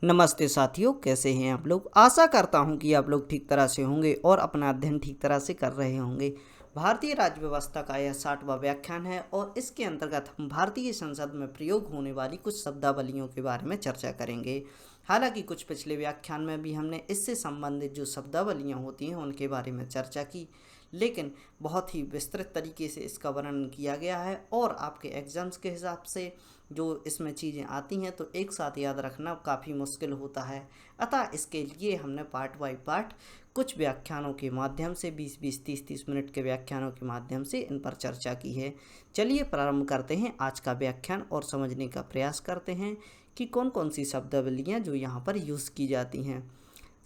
नमस्ते साथियों, कैसे हैं आप लोग। आशा करता हूं कि आप लोग ठीक तरह से होंगे और अपना अध्ययन ठीक तरह से कर रहे होंगे। भारतीय राज्य व्यवस्था का यह 60वां व्याख्यान है और इसके अंतर्गत हम भारतीय संसद में प्रयोग होने वाली कुछ शब्दावलियों के बारे में चर्चा करेंगे। हालांकि कुछ पिछले व्याख्यान में भी हमने इससे संबंधित जो शब्दावलियाँ होती हैं उनके बारे में चर्चा की, लेकिन बहुत ही विस्तृत तरीके से इसका वर्णन किया गया है और आपके एग्ज़ाम्स के हिसाब से जो इसमें चीज़ें आती हैं तो एक साथ याद रखना काफ़ी मुश्किल होता है। अतः इसके लिए हमने पार्ट बाय पार्ट कुछ व्याख्यानों के माध्यम से 20-20, 30-30 मिनट के व्याख्यानों के माध्यम से इन पर चर्चा की है। चलिए प्रारंभ करते हैं आज का व्याख्यान और समझने का प्रयास करते हैं कि कौन कौन सी शब्दावलियाँ जो यहाँ पर यूज़ की जाती हैं।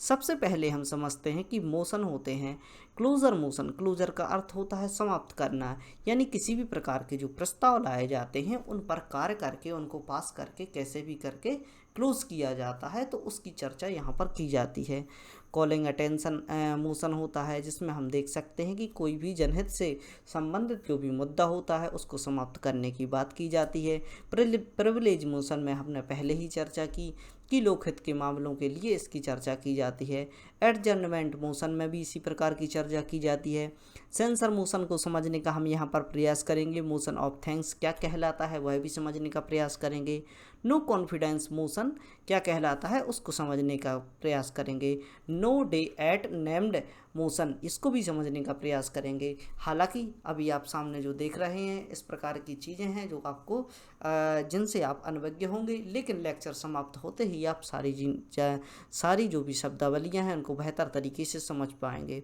सबसे पहले हम समझते हैं कि मोशन होते हैं। क्लोजर मोशन, क्लोजर का अर्थ होता है समाप्त करना, यानी किसी भी प्रकार के जो प्रस्ताव लाए जाते हैं उन पर कार्य करके उनको पास करके कैसे भी करके क्लोज किया जाता है, तो उसकी चर्चा यहाँ पर की जाती है। कॉलिंग अटेंशन मोशन होता है, जिसमें हम देख सकते हैं कि कोई भी जनहित से संबंधित जो भी मुद्दा होता है उसको समाप्त करने की बात की जाती है। प्रिविलेज मोशन में हमने पहले ही चर्चा की कि लोकहित के मामलों के लिए इसकी चर्चा की जाती है। एडजर्नमेंट मोशन में भी इसी प्रकार की चर्चा की जाती है। सेंसर मोशन को समझने का हम यहाँ पर प्रयास करेंगे। मोशन ऑफ थैंक्स क्या कहलाता है वह भी समझने का प्रयास करेंगे। नो कॉन्फिडेंस मोशन क्या कहलाता है उसको समझने का प्रयास करेंगे। No day yet named motion, इसको भी समझने का प्रयास करेंगे। हालांकि अभी आप सामने जो देख रहे हैं इस प्रकार की चीज़ें हैं जो आपको जिनसे आप अनभिज्ञ होंगे, लेकिन लेक्चर समाप्त होते ही आप सारी जो भी शब्दावलियां हैं उनको बेहतर तरीके से समझ पाएंगे।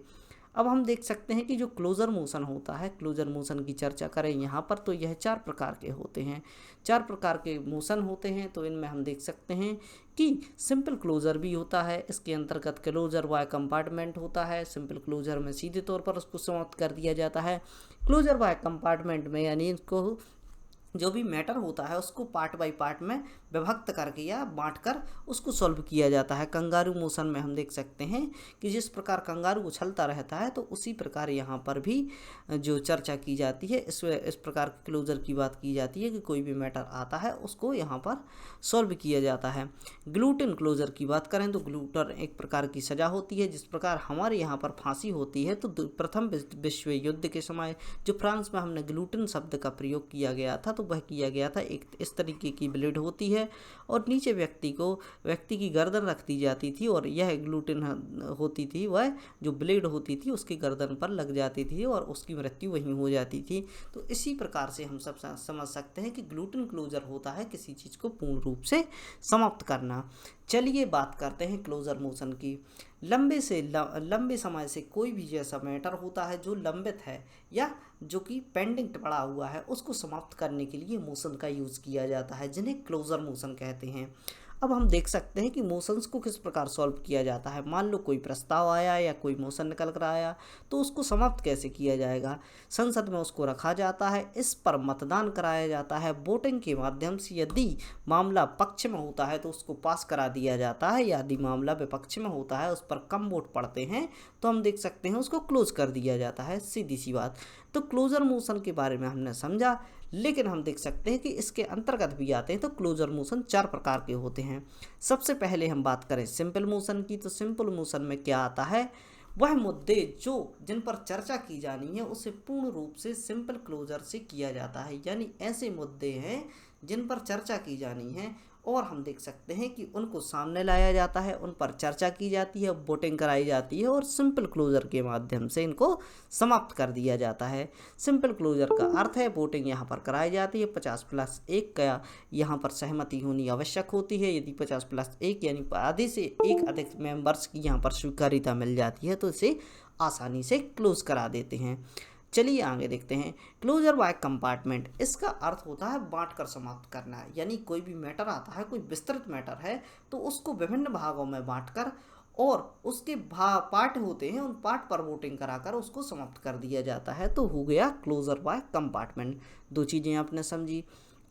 अब हम देख सकते हैं कि जो क्लोजर मोशन होता है, क्लोजर मोशन की चर्चा करें यहाँ पर तो यह 4 प्रकार के होते हैं। 4 प्रकार के मोशन होते हैं, तो इनमें हम देख सकते हैं कि सिंपल क्लोजर भी होता है। इसके अंतर्गत क्लोजर बाय कंपार्टमेंट होता है। सिंपल क्लोजर में सीधे तौर पर उसको समाप्त कर दिया जाता है। क्लोजर बाय कंपार्टमेंट में यानी इसको जो भी मैटर होता है उसको पार्ट बाय पार्ट में विभक्त करके या बांटकर उसको सॉल्व किया जाता है। कंगारू मोशन में हम देख सकते हैं कि जिस प्रकार कंगारू उछलता रहता है तो उसी प्रकार यहाँ पर भी जो चर्चा की जाती है इस प्रकार के क्लोजर की बात की जाती है कि कोई भी मैटर आता है उसको यहाँ पर सॉल्व किया जाता है। ग्लूटिन क्लोजर की बात करें तो ग्लूटर एक प्रकार की सज़ा होती है। जिस प्रकार हमारे यहाँ पर फांसी होती है तो प्रथम विश्व युद्ध के समय जो फ्रांस में हमने ग्लूटिन शब्द का प्रयोग किया गया था तो वह किया गया था। एक इस तरीके की ब्लेड होती है और नीचे व्यक्ति की गर्दन रख दी जाती थी और यह ग्लूटिन होती थी, वह जो ब्लेड होती थी उसकी गर्दन पर लग जाती थी और उसकी मृत्यु वहीं हो जाती थी। तो इसी प्रकार से हम सब समझ सकते हैं कि ग्लूटिन क्लोजर होता है किसी चीज़ को पूर्ण रूप से समाप्त करना। चलिए बात करते हैं क्लोजर मोशन की। लंबे समय से कोई भी जैसा मैटर होता है जो लंबित है या जो कि पेंडिंग पड़ा हुआ है उसको समाप्त करने के लिए मोशन का यूज़ किया जाता है, जिन्हें क्लोजर मोशन कहते हैं। अब हम देख सकते हैं कि मोशंस को किस प्रकार सॉल्व किया जाता है। मान लो कोई प्रस्ताव आया या कोई मोशन निकल कर आया तो उसको समाप्त कैसे किया जाएगा। संसद में उसको रखा जाता है, इस पर मतदान कराया जाता है। वोटिंग के माध्यम से यदि मामला पक्ष में होता है तो उसको पास करा दिया जाता है, यदि मामला विपक्ष में होता है उस पर कम वोट पड़ते हैं तो हम देख सकते हैं उसको क्लोज कर दिया जाता है। सीधी सी बात। तो क्लोजर मोशन के बारे में हमने समझा, लेकिन हम देख सकते हैं कि इसके अंतर्गत भी आते हैं। तो क्लोजर मोशन 4 प्रकार के होते हैं। सबसे पहले हम बात करें सिंपल मोशन की, तो सिंपल मोशन में क्या आता है, वह मुद्दे जिन पर चर्चा की जानी है उसे पूर्ण रूप से सिंपल क्लोजर से किया जाता है। यानी ऐसे मुद्दे हैं जिन पर चर्चा की जानी है और हम देख सकते हैं कि उनको सामने लाया जाता है, उन पर चर्चा की जाती है, वोटिंग कराई जाती है और सिंपल क्लोजर के माध्यम से इनको समाप्त कर दिया जाता है। सिंपल क्लोजर का अर्थ है वोटिंग यहाँ पर कराई जाती है। 50+1 का यहाँ पर सहमति होनी आवश्यक होती है। यदि 50+1 यानी आधे से एक अधिक मेंबर्स की यहाँ पर स्वीकार्यता मिल जाती है तो इसे आसानी से क्लोज करा देते हैं। चलिए आगे देखते हैं। क्लोजर बाय कंपार्टमेंट, इसका अर्थ होता है बांटकर समाप्त करना। यानी कोई भी मैटर आता है, कोई विस्तृत मैटर है तो उसको विभिन्न भागों में बांटकर और उसके पार्ट होते हैं, उन पार्ट पर वोटिंग कराकर उसको समाप्त कर दिया जाता है। तो हो गया क्लोजर बाय कंपार्टमेंट। 2 चीज़ें आपने समझी।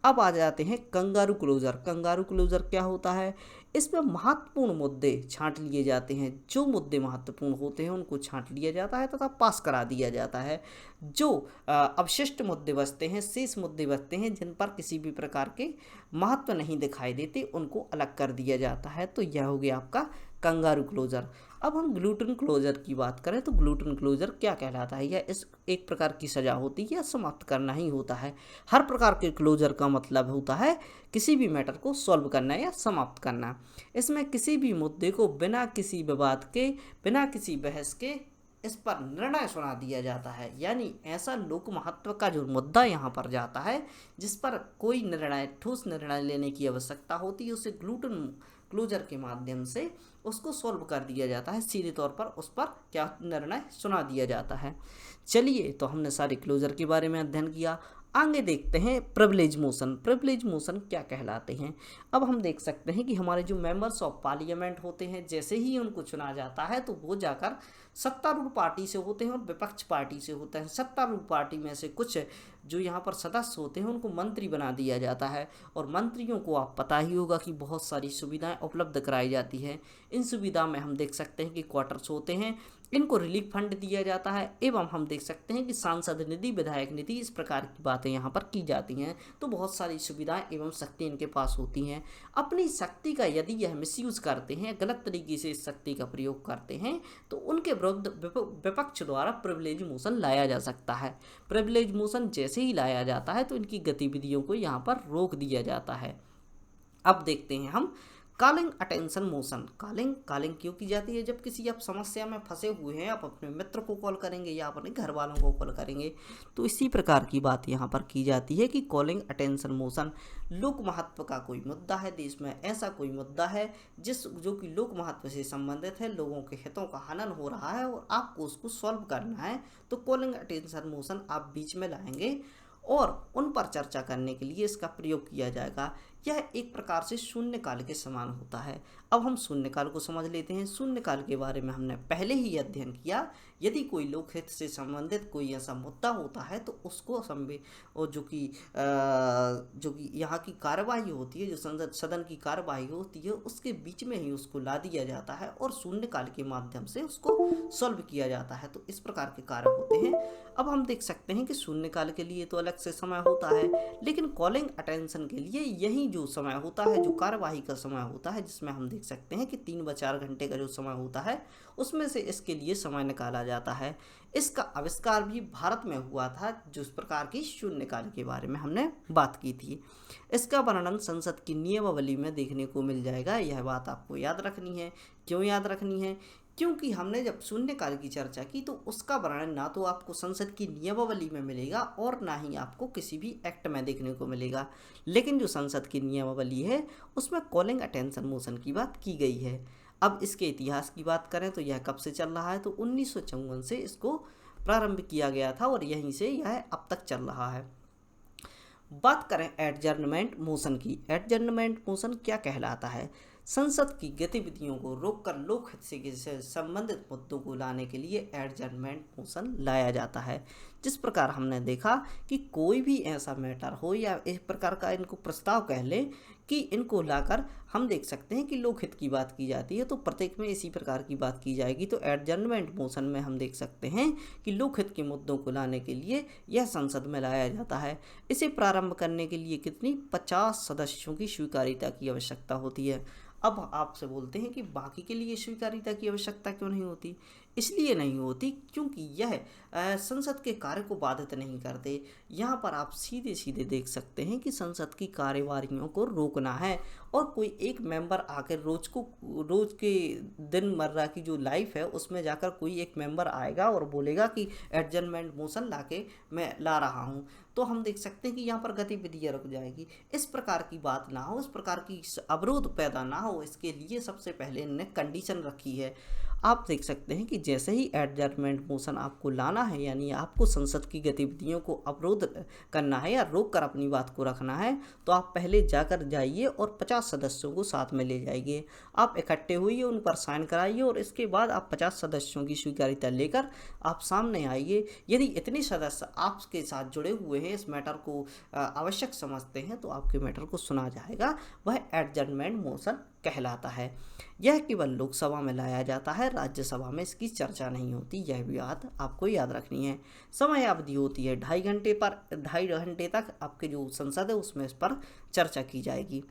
अब आ जाते हैं कंगारू क्लोजर। कंगारू क्लोजर क्या होता है, इसमें महत्वपूर्ण मुद्दे छांट लिए जाते हैं। जो मुद्दे महत्वपूर्ण होते हैं उनको छांट लिया जाता है तथा पास करा दिया जाता है। जो अवशिष्ट मुद्दे बचते हैं, शेष मुद्दे बचते हैं जिन पर किसी भी प्रकार के महत्व नहीं दिखाई देते, उनको अलग कर दिया जाता है। तो यह हो गया आपका कंगारू क्लोजर। अब हम ग्लूटन क्लोजर की बात करें तो ग्लूटन क्लोजर क्या कहलाता है? यह इस एक प्रकार की सजा होती है या समाप्त करना ही होता है। हर प्रकार के क्लोजर का मतलब होता है किसी भी मैटर को सॉल्व करना या समाप्त करना। इसमें किसी भी मुद्दे को बिना किसी विवाद के, बिना किसी बहस के इस पर निर्णय सुना दिया जाता है। यानी ऐसा लोक महत्व का जो मुद्दा यहाँ पर जाता है, जिस पर कोई निर्णय, ठोस निर्णय लेने की आवश्यकता होती है, उसे ग्लूटन क्लोजर के माध्यम से उसको सॉल्व कर दिया जाता है। सीधे तौर पर उस पर क्या निर्णय सुना दिया जाता है। चलिए, तो हमने सारे क्लोजर के बारे में अध्ययन किया। आगे देखते हैं प्रिविलेज मोशन। प्रिविलेज मोशन क्या कहलाते हैं? अब हम देख सकते हैं कि हमारे जो मेंबर्स ऑफ पार्लियामेंट होते हैं, जैसे ही उनको चुना जाता है तो वो जाकर सत्तारूढ़ पार्टी से होते हैं और विपक्ष पार्टी से होते हैं। सत्तारूढ़ पार्टी में से कुछ जो यहाँ पर सदस्य होते हैं उनको मंत्री बना दिया जाता है, और मंत्रियों को आप पता ही होगा कि बहुत सारी सुविधाएं उपलब्ध कराई जाती हैं। इन सुविधा में हम देख सकते हैं कि क्वार्टर्स होते हैं, इनको रिलीफ फंड दिया जाता है, एवं हम देख सकते हैं कि सांसद निधि, विधायक निधि, इस प्रकार की बातें यहाँ पर की जाती हैं। तो बहुत सारी सुविधाएं एवं शक्ति इनके पास होती हैं। अपनी शक्ति का यदि यह मिसयूज करते हैं, गलत तरीके से इस शक्ति का प्रयोग करते हैं, तो उनके विरुद्ध विपक्ष द्वारा प्रिविलेज मोशन लाया जा सकता है। प्रिविलेज मोशन जैसे ही लाया जाता है तो इनकी गतिविधियों को यहाँ पर रोक दिया जाता है। अब देखते हैं हम कॉलिंग अटेंशन मोशन। कॉलिंग क्यों की जाती है? जब किसी आप समस्या में फंसे हुए हैं, आप अपने मित्र को कॉल करेंगे या अपने घर वालों को कॉल करेंगे, तो इसी प्रकार की बात यहाँ पर की जाती है कि कॉलिंग अटेंशन मोशन। लोक महत्व का कोई मुद्दा है, देश में ऐसा कोई मुद्दा है जो कि लोक महत्व से संबंधित है, लोगों के हितों का हनन हो रहा है और आपको उसको सॉल्व करना है, तो कॉलिंग अटेंशन मोशन आप बीच में लाएंगे और उन पर चर्चा करने के लिए इसका प्रयोग किया जाएगा। यह एक प्रकार से शून्यकाल के समान होता है। अब हम शून्यकाल को समझ लेते हैं। शून्यकाल के बारे में हमने पहले ही अध्ययन किया। यदि कोई लोकहित से संबंधित कोई ऐसा मुद्दा होता है तो उसको और जो कि यहाँ की कार्यवाही होती है, जो सदन की कार्यवाही होती है, उसके बीच में ही उसको ला दिया जाता है और शून्यकाल के माध्यम से उसको सॉल्व किया जाता है। तो इस प्रकार के कार्य होते हैं। अब हम देख सकते हैं कि शून्यकाल के लिए तो अलग से समय होता है, लेकिन कॉलिंग अटेंशन के लिए यही जो समय होता है, जो कार्यवाही का समय होता है, जिसमें हम देख सकते हैं कि 3 व 4 घंटे का जो समय होता है, उसमें से इसके लिए समय निकाला जाता है। इसका आविष्कार भी भारत में हुआ था, जिस प्रकार की शून्यकाल के बारे में हमने बात की थी। इसका वर्णन संसद की नियमावली में देखने को मिल जाएगा। यह बात आपको याद रखनी है। क्यों याद रखनी है? क्योंकि हमने जब शून्यकाल की चर्चा की तो उसका वर्णन ना तो आपको संसद की नियमावली में मिलेगा और ना ही आपको किसी भी एक्ट में देखने को मिलेगा, लेकिन जो संसद की नियमावली है उसमें कॉलिंग अटेंशन मोशन की बात की गई है। अब इसके इतिहास की बात करें तो यह कब से चल रहा है? तो 1954 से इसको प्रारंभ किया गया था और यहीं से यह अब तक चल रहा है। बात करें एडजर्नमेंट मोशन की। एडजर्नमेंट मोशन क्या कहलाता है? संसद की गतिविधियों को रोककर लोकहित से संबंधित मुद्दों को लाने के लिए एडजर्नमेंट मोशन लाया जाता है। जिस प्रकार हमने देखा कि कोई भी ऐसा मैटर हो या इस प्रकार का इनको प्रस्ताव कह लें कि इनको लाकर हम देख सकते हैं कि लोकहित की बात की जाती है, तो प्रत्येक में इसी प्रकार की बात की जाएगी। तो एडजर्नमेंट मोशन में हम देख सकते हैं कि लोकहित के मुद्दों को लाने के लिए यह संसद में लाया जाता है। इसे प्रारंभ करने के लिए कितनी 50 सदस्यों की स्वीकार्यता की आवश्यकता होती है। अब आपसे बोलते हैं कि बाकी के लिए स्वीकार्यता की आवश्यकता क्यों नहीं होती? इसलिए नहीं होती क्योंकि यह संसद के कार्य को बाधित नहीं करते। यहाँ पर आप सीधे सीधे देख सकते हैं कि संसद की कार्यवाहियों को रोकना है और कोई एक मेंबर आकर रोज के दिन मर्रा की जो लाइफ है उसमें जाकर कोई एक मेंबर आएगा और बोलेगा कि एडजर्नमेंट मोशन लाके मैं ला रहा हूँ, तो हम देख सकते हैं कि यहाँ पर गतिविधियाँ रुक जाएगी। इस प्रकार की बात ना हो, इस प्रकार की अवरोध पैदा ना हो, इसके लिए सबसे पहले इन्होंने कंडीशन रखी है। आप देख सकते हैं कि जैसे ही एडजर्नमेंट मोशन आपको लाना है, यानी आपको संसद की गतिविधियों को अवरोध करना है या रोक कर अपनी बात को रखना है, तो आप पहले जाकर जाइए और 50 50 सदस्यों को साथ में ले जाइए। आप इकट्ठे होइए, उन पर साइन कराइए और इसके बाद आप 50 सदस्यों की स्वीकार्यता लेकर आप सामने आइए। यदि इतने सदस्य आपके साथ जुड़े हुए हैं, इस मैटर को आवश्यक समझते हैं, तो आपके मैटर को सुना जाएगा। वह एडजर्नमेंट मोशन कहलाता है। यह केवल लोकसभा में लाया जाता है, राज्यसभा में इसकी चर्चा नहीं होती। यह भी बात आपको याद रखनी है। समय अवधि होती है 2.5 घंटे तक आपके जो संसद है उसमें इस पर चर्चा की जाएगी।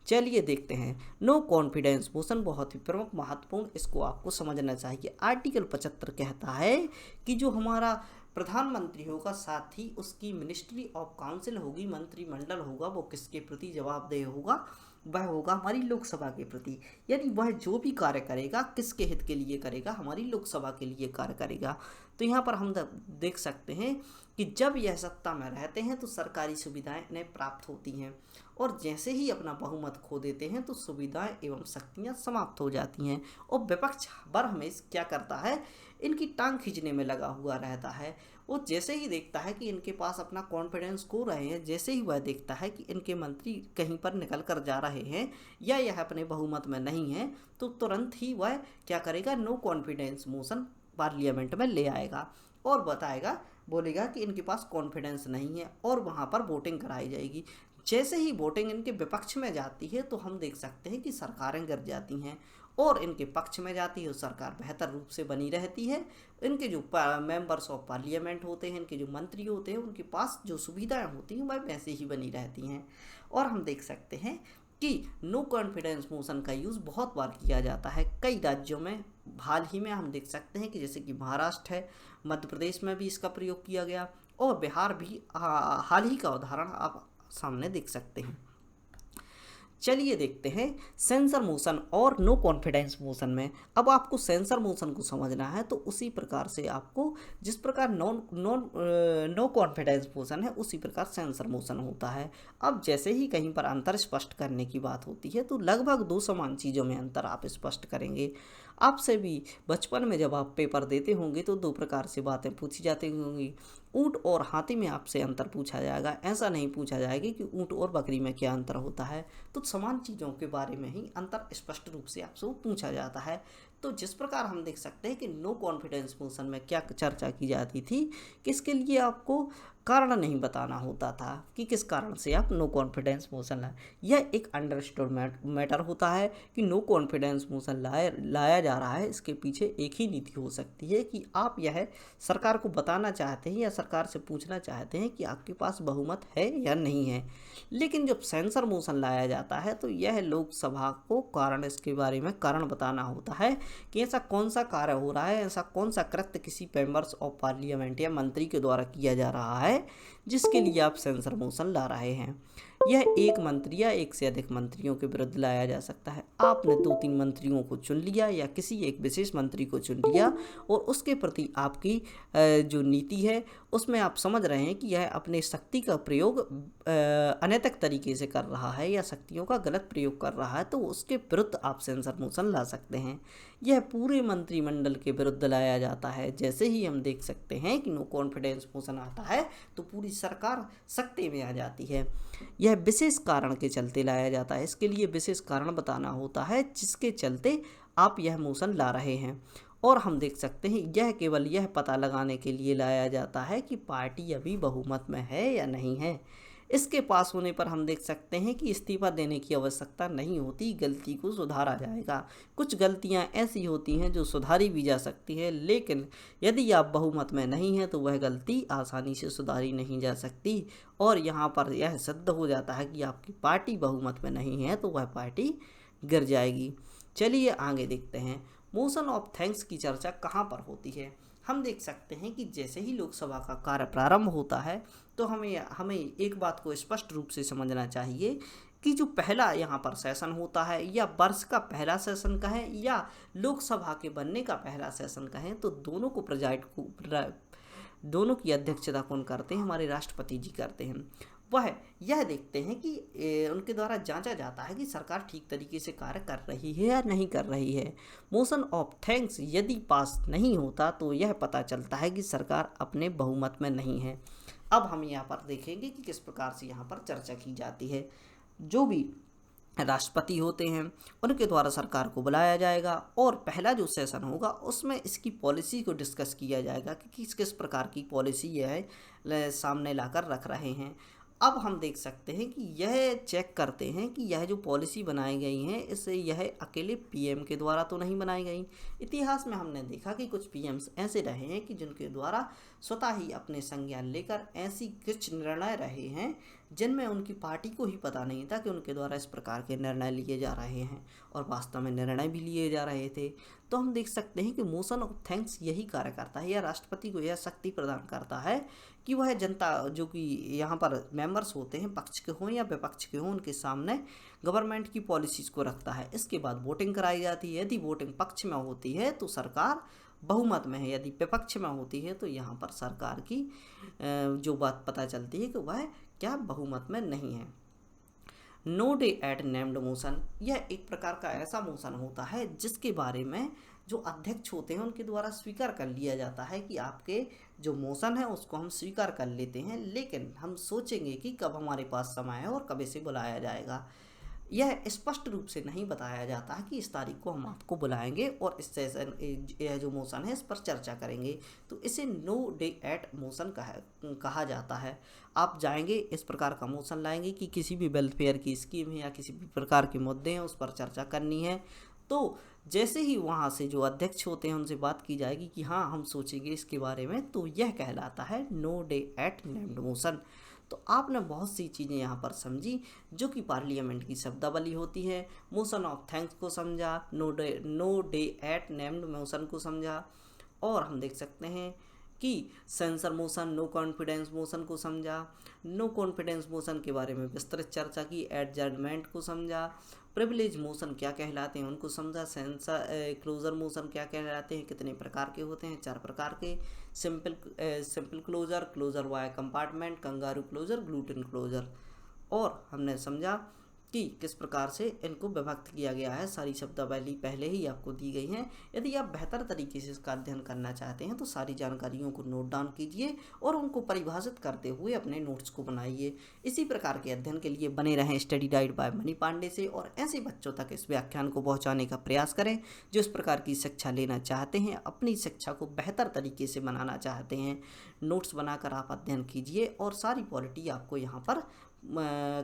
चलिए देखते हैं। नो कॉन्फिडेंस मोशन बहुत ही प्रमुख महत्वपूर्ण, इसको आपको समझना चाहिए। आर्टिकल 75 कहता है कि जो हमारा प्रधानमंत्री होगा, साथ ही उसकी मिनिस्ट्री ऑफ काउंसिल होगी, मंत्रिमंडल होगा, वो किसके प्रति जवाबदेह होगा? वह होगा हमारी लोकसभा के प्रति। यानी वह जो भी कार्य करेगा किसके हित के लिए करेगा? हमारी लोकसभा के लिए कार्य करेगा। तो यहाँ पर हम देख सकते हैं कि जब यह सत्ता में रहते हैं तो सरकारी सुविधाएं इन्हें प्राप्त होती हैं, और जैसे ही अपना बहुमत खो देते हैं तो सुविधाएं एवं शक्तियां समाप्त हो जाती हैं। और विपक्ष बर हमेशा क्या करता है? इनकी टांग खींचने में लगा हुआ रहता है। वो जैसे ही देखता है कि इनके पास अपना कॉन्फिडेंस खो रहे हैं, जैसे ही वह देखता है कि इनके मंत्री कहीं पर निकल कर जा रहे हैं या यह अपने बहुमत में नहीं है, तो तुरंत ही वह क्या करेगा? नो कॉन्फिडेंस मोशन पार्लियामेंट में ले आएगा और बताएगा, बोलेगा कि इनके पास कॉन्फिडेंस नहीं है, और वहाँ पर वोटिंग कराई जाएगी। जैसे ही वोटिंग इनके विपक्ष में जाती है तो हम देख सकते हैं कि सरकारें गिर जाती हैं, और इनके पक्ष में जाती है सरकार बेहतर रूप से बनी रहती है। इनके जो मेंबर्स ऑफ पार्लियामेंट होते हैं, इनके जो मंत्री होते हैं, उनके पास जो सुविधाएं होती हैं वह वैसे ही बनी रहती हैं। और हम देख सकते हैं कि नो कॉन्फिडेंस मोशन का यूज़ बहुत बार किया जाता है कई राज्यों में। हाल ही में हम देख सकते हैं कि जैसे कि महाराष्ट्र है, मध्य प्रदेश में भी इसका प्रयोग किया गया, और बिहार भी हाल ही का उदाहरण आप सामने देख सकते हैं। चलिए देखते हैं सेंसर मोशन और नो कॉन्फिडेंस मोशन में। अब आपको सेंसर मोशन को समझना है तो उसी प्रकार से आपको, जिस प्रकार नो कॉन्फिडेंस मोशन है उसी प्रकार सेंसर मोशन होता है। अब जैसे ही कहीं पर अंतर स्पष्ट करने की बात होती है तो लगभग दो समान चीज़ों में अंतर आप स्पष्ट करेंगे। आपसे भी बचपन में जब आप पेपर देते होंगे तो दो प्रकार से बातें पूछी जाती होंगी। ऊँट और हाथी में आपसे अंतर पूछा जाएगा। ऐसा नहीं पूछा जाएगा कि ऊँट और बकरी में क्या अंतर होता है। तो समान चीज़ों के बारे में ही अंतर स्पष्ट रूप से आपसे पूछा जाता है। तो जिस प्रकार हम देख सकते हैं कि नो कॉन्फिडेंस मोशन में क्या चर्चा की जाती थी कि इसके लिए आपको कारण नहीं बताना होता था कि किस कारण से आप नो कॉन्फिडेंस मोशन लाए। यह एक अंडरस्टूड मैटर होता है कि नो कॉन्फिडेंस मोशन लाया जा रहा है। इसके पीछे एक ही नीति हो सकती है कि आप यह सरकार को बताना चाहते हैं या सरकार से पूछना चाहते हैं कि आपके पास बहुमत है या नहीं है। लेकिन जब सेंसर मोशन लाया जाता है तो यह लोकसभा को कारण, इसके बारे में कारण बताना होता है कि ऐसा कौन सा कार्य हो रहा है, ऐसा कौन सा कृत्य किसी मेंबर्स ऑफ पार्लियामेंट या मंत्री के द्वारा किया जा रहा है जिसके लिए आप सेंसर मोशन ला रहे हैं। यह एक मंत्री या एक से अधिक मंत्रियों के विरुद्ध लाया जा सकता है। आपने 2-3 मंत्रियों को चुन लिया या किसी एक विशेष मंत्री को चुन लिया और उसके प्रति आपकी जो नीति है उसमें आप समझ रहे हैं कि यह अपनी शक्ति का प्रयोग अनैतिक तरीके से कर रहा है या शक्तियों का गलत प्रयोग कर रहा है, तो उसके विरुद्ध आप सेंसर मोशन ला सकते हैं। यह पूरे मंत्रिमंडल के विरुद्ध लाया जाता है। जैसे ही हम देख सकते हैं कि नो कॉन्फिडेंस मोशन आता है तो पूरी सरकार सख्ते में आ जाती है। यह विशेष कारण के चलते लाया जाता है। इसके लिए विशेष कारण बताना होता है जिसके चलते आप यह मोशन ला रहे हैं। और हम देख सकते हैं यह केवल यह पता लगाने के लिए लाया जाता है कि पार्टी अभी बहुमत में है या नहीं है। इसके पास होने पर हम देख सकते हैं कि इस्तीफा देने की आवश्यकता नहीं होती, गलती को सुधारा जाएगा। कुछ गलतियां ऐसी होती हैं जो सुधारी भी जा सकती है, लेकिन यदि आप बहुमत में नहीं हैं तो वह गलती आसानी से सुधारी नहीं जा सकती। और यहाँ पर यह सिद्ध हो जाता है कि आपकी पार्टी बहुमत में नहीं है तो वह पार्टी गिर जाएगी। चलिए आगे देखते हैं मोशन ऑफ थैंक्स की चर्चा कहाँ पर होती है। हम देख सकते हैं कि जैसे ही लोकसभा का कार्य प्रारंभ होता है तो हमें एक बात को स्पष्ट रूप से समझना चाहिए कि जो पहला यहाँ पर सेशन होता है या वर्ष का पहला सेशन कहें या लोकसभा के बनने का पहला सेशन कहें, तो दोनों की अध्यक्षता कौन करते हैं? हमारे राष्ट्रपति जी करते हैं। वह यह देखते हैं कि उनके द्वारा जांचा जाता है कि सरकार ठीक तरीके से कार्य कर रही है या नहीं कर रही है। मोशन ऑफ थैंक्स यदि पास नहीं होता तो यह पता चलता है कि सरकार अपने बहुमत में नहीं है। अब हम यहाँ पर देखेंगे कि किस प्रकार से यहाँ पर चर्चा की जाती है। जो भी राष्ट्रपति होते हैं, उनके द्वारा सरकार को बुलाया जाएगा और पहला जो सेशन होगा उसमें इसकी पॉलिसी को डिस्कस किया जाएगा कि किस किस प्रकार की पॉलिसी यह सामने लाकर रख रहे हैं। अब हम देख सकते हैं कि यह चेक करते हैं कि यह जो पॉलिसी बनाई गई हैं इससे यह अकेले पीएम के द्वारा तो नहीं बनाई गई। इतिहास में हमने देखा कि कुछ पीएम्स ऐसे रहे हैं कि जिनके द्वारा स्वतः ही अपने संज्ञान लेकर ऐसी कुछ निर्णय रहे हैं जिनमें उनकी पार्टी को ही पता नहीं था कि उनके द्वारा इस प्रकार के निर्णय लिए जा रहे हैं और वास्तव में निर्णय भी लिए जा रहे थे। तो हम देख सकते हैं कि मोशन ऑफ थैंक्स यही कार्य करता है या राष्ट्रपति को यह शक्ति प्रदान करता है कि वह जनता जो कि यहाँ पर मेंबर्स होते हैं, पक्ष के हों या विपक्ष के हों, उनके सामने गवर्नमेंट की पॉलिसीज़ को रखता है। इसके बाद वोटिंग कराई जाती है। यदि वोटिंग पक्ष में होती है तो सरकार बहुमत में है, यदि विपक्ष में होती है तो यहाँ पर सरकार की जो बात पता चलती है कि वह क्या बहुमत में नहीं है। No day yet named motion, यह एक प्रकार का ऐसा मोशन होता है जिसके बारे में जो अध्यक्ष होते हैं उनके द्वारा स्वीकार कर लिया जाता है कि आपके जो मोशन है उसको हम स्वीकार कर लेते हैं, लेकिन हम सोचेंगे कि कब हमारे पास समय है और कब इसे बुलाया जाएगा। यह स्पष्ट रूप से नहीं बताया जाता है कि इस तारीख को हम आपको बुलाएंगे और इस सेशन यह जो मोशन है इस पर चर्चा करेंगे, तो इसे नो डे एट मोशन कहा जाता है। आप जाएंगे, इस प्रकार का मोशन लाएंगे कि किसी भी वेलफेयर की स्कीम है या किसी भी प्रकार के मुद्दे हैं उस पर चर्चा करनी है, तो जैसे ही वहाँ से जो अध्यक्ष होते हैं उनसे बात की जाएगी कि हाँ हम सोचेंगे इसके बारे में, तो यह कहलाता है no day yet named motion. तो आपने बहुत सी चीज़ें यहाँ पर समझी जो कि पार्लियामेंट की शब्दावली होती है। मोशन ऑफ थैंक्स को समझा, no day yet named motion को समझा, और हम देख सकते हैं कि censure motion, no confidence motion को समझा, नो कॉन्फिडेंस मोशन के बारे में विस्तृत चर्चा की, एडजर्नमेंट को समझा, प्रिविलेज मोशन क्या कहलाते हैं उनको समझा, सेंसर क्लोजर मोशन क्या कहलाते हैं, कितने प्रकार के होते हैं, 4 प्रकार के, simple closure, closure via compartment, kangaroo closure, guillotine closure, और हमने समझा कि किस प्रकार से इनको विभक्त किया गया है। सारी शब्दावली पहले ही आपको दी गई हैं। यदि आप बेहतर तरीके से इसका अध्ययन करना चाहते हैं तो सारी जानकारियों को नोट डाउन कीजिए और उनको परिभाषित करते हुए अपने नोट्स को बनाइए। इसी प्रकार के अध्ययन के लिए बने रहें study diet by Mani Pandey से, और ऐसे बच्चों तक इस व्याख्यान को पहुँचाने का प्रयास करें जो इस प्रकार की शिक्षा लेना चाहते हैं, अपनी शिक्षा को बेहतर तरीके से बनाना चाहते हैं। नोट्स बनाकर आप अध्ययन कीजिए और सारी पॉलिटी आपको यहाँ पर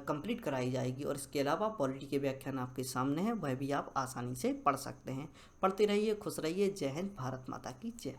कंप्लीट कराई जाएगी, और इसके अलावा पॉलिटी के व्याख्यान आपके सामने हैं, वह भी आप आसानी से पढ़ सकते हैं। पढ़ते रहिए, खुश रहिए। जय हिंद, भारत माता की जय।